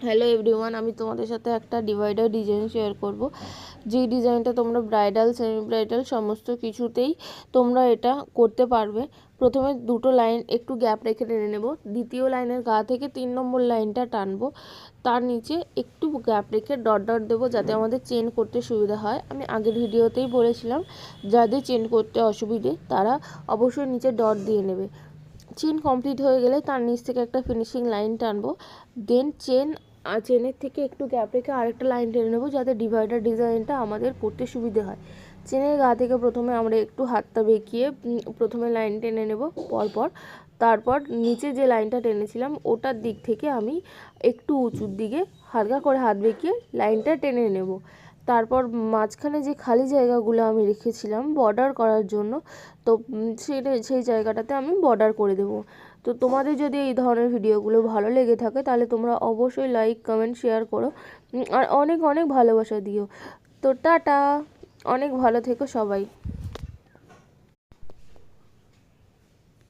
Hello everyone, আমি তোমাদের সাথে একটা ডিভাইডার ডিজাইন শেয়ার করব। যে ডিজাইনটা তোমরা ব্রাইডাল সেমি ব্রাইডাল সমস্ত কিছুতেই তোমরা এটা করতে পারবে। প্রথমে দুটো লাইন একটু গ্যাপ রেখে টেনে নেব, দ্বিতীয় লাইনের গা থেকে 3 নম্বর লাইনটা টানবো, তার নিচে একটু গ্যাপ রেখে ডট ডট দেবো যাতে আমাদের চেন করতে সুবিধা হয়। আমি আগের ভিডিওতেই বলেছিলাম যাদের চেন করতে অসুবিধে তারা অবশ্যই নিচে ডট দিয়ে নেবে। চেন কমপ্লিট হয়ে গেলে তার নিচ থেকে একটা ফিনিশিং লাইন টানবো, দেন চেনের থেকে একটু গ্যাপ রেখে আরেকটা লাইন টেনে নেবো যাতে ডিভাইডার ডিজাইনটা আমাদের করতে সুবিধে হয়। চেনের গা থেকে প্রথমে আমরা একটু হাতটা বেঁকিয়ে প্রথমে লাইন টেনে নেব পরপর, তারপর নিচে যে লাইনটা টেনেছিলাম ওটার দিক থেকে আমি একটু উঁচুর দিকে হালকা করে হাত বেঁকিয়ে লাইনটা টেনে নেব। তারপর মাঝখানে যে খালি জায়গাগুলো আমি রেখেছিলাম বর্ডার করার জন্য, তো সেই জায়গাটাতে আমি বর্ডার করে দেবো। তো তোমাদের যদি এই ধরনের ভিডিওগুলো ভালো লেগে থাকে তাহলে তোমরা অবশ্যই লাইক কমেন্ট শেয়ার করো, আর অনেক অনেক ভালোবাসা দিও। তো টাটা, অনেক ভালো থেকো সবাই।